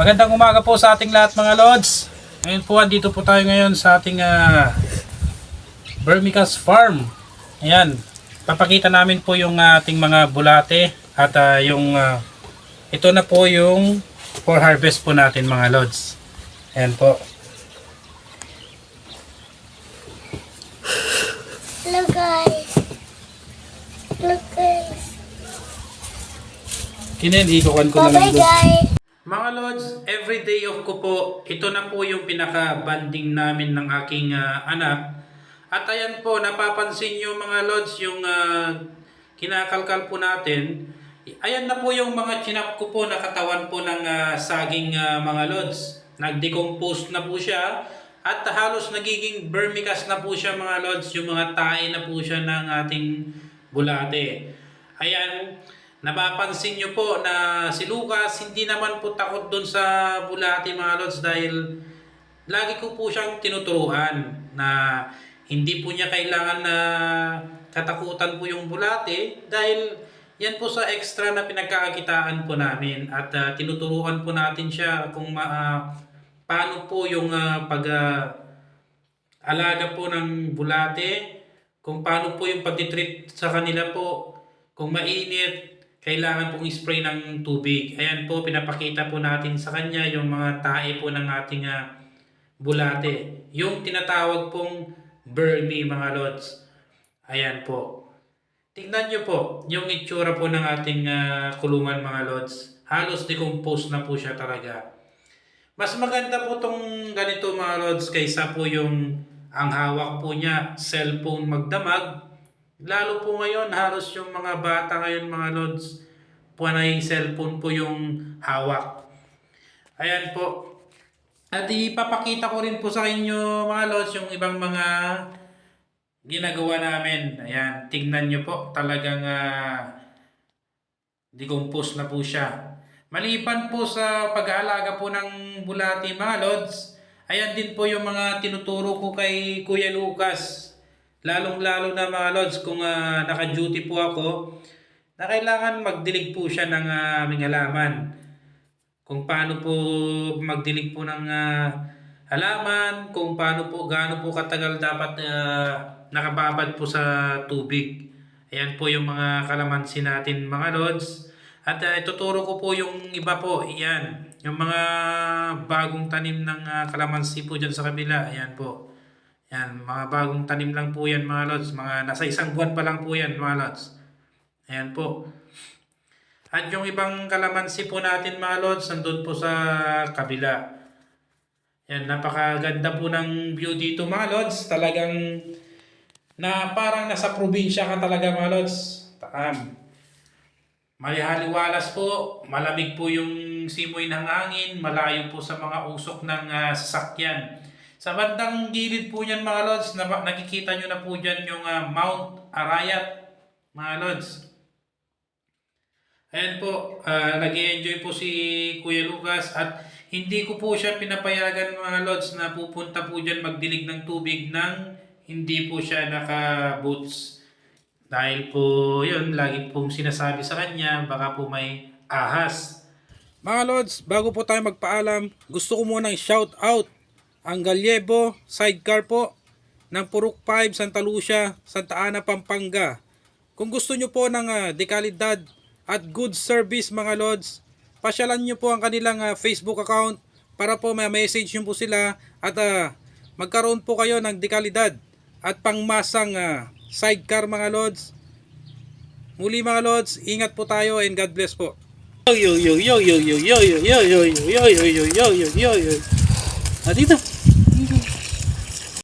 Magandang umaga po sa ating lahat mga Lods. Ngayon po, andito po tayo ngayon sa ating Vermicast Farm. Ayan, papakita namin po yung ating mga bulate at ito na po yung for harvest po natin mga Lods. Ayan po. Hello guys. Look guys. Kinenikukan ko na lang Bye doon. guys. Mga Lods, every day off ko po, ito na po yung pinaka-banding namin ng aking anak. At ayan po, napapansin nyo mga Lods, yung kinakalkal po natin. Ayan na po yung mga chinap ko po na katawan po ng saging mga Lods. Nag-decompose na po siya at halos nagiging vermicast na po siya mga Lods. Yung mga tae na po siya ng ating bulate. Ayan. Napapansin nyo po na si Lucas hindi naman po takot doon sa bulate mga Lods dahil lagi ko po siyang tinuturuan na hindi po niya kailangan na katakutan po yung bulate dahil yan po sa extra na pinagkakakitaan po namin at tinuturuan po natin siya kung paano po yung alaga po ng bulate, kung paano po yung pag-treat sa kanila po, kung mainit kailangan pong i-spray ng tubig. Ayan po, pinapakita po natin sa kanya yung mga tae po ng ating bulate. Yung tinatawag pong Vermi mga Lods. Ayan po. Tingnan nyo po, yung itsura po ng ating kulungan mga Lods. Halos decompose na po siya talaga. Mas maganda po tong ganito mga Lods kaysa po yung ang hawak po niya, cellphone magdamag. Lalo po ngayon, halos yung mga bata ngayon mga Lods, panay cellphone po yung hawak. Ayan po. At ipapakita ko rin po sa inyo mga Lods yung ibang mga ginagawa namin. Ayan, tingnan nyo po. Talagang decompose na po siya. Maliban po sa pag-aalaga po ng bulati mga Lods, ayan din po yung mga tinuturo ko kay Kuya Lucas. Lalong-lalo na mga Lods, kung naka-duty po ako, na kailangan magdilig po siya ng aming halaman. Kung paano po magdilig po ng halaman, kung paano po, gaano po katagal dapat nakababad po sa tubig. Ayan po yung mga kalamansi natin mga Lods. At ituturo ko po yung iba po, ayan, yung mga bagong tanim ng kalamansi po dyan sa kabila, ayan po. Yan, mga bagong tanim lang po yan mga Lods. Mga nasa 1 buwan pa lang po yan mga Lods. Ayan po. At yung ibang kalamansi po natin mga Lods, nandun po sa kabila. Yan, napakaganda po ng view dito mga Lods. Talagang na parang nasa probinsya ka talaga mga Lods. Malihaliwalas po, malamig po yung simoy ng hangin, malayo po sa mga usok ng sasakyan. Sa bandang gilid po niyan mga Lods, nakikita nyo na po dyan yung Mount Arayat mga Lods. Ayan po, nag-i-enjoy po si Kuya Lucas at hindi ko po siya pinapayagan mga Lods na pupunta po dyan magdilig ng tubig nang hindi po siya naka-boots. Dahil po yun, lagi pong sinasabi sa kanya, baka po may ahas. Mga Lods, bago po tayo magpaalam, gusto ko muna i-shout out ang Gallebo sidecar po ng Purok 5, Santa Lucia, Santa Ana, Pampanga. Kung gusto nyo po ng dekalidad at good service mga Lods, pasyalan nyo po ang kanilang Facebook account para po may message nyo po sila at magkaroon po kayo ng dekalidad at pangmasang sidecar mga Lods. Muli mga Lods, ingat po tayo and God bless po. Yo yo yo yo yo yo yo yo yo yo yo yo yo yo yo yo. Dito.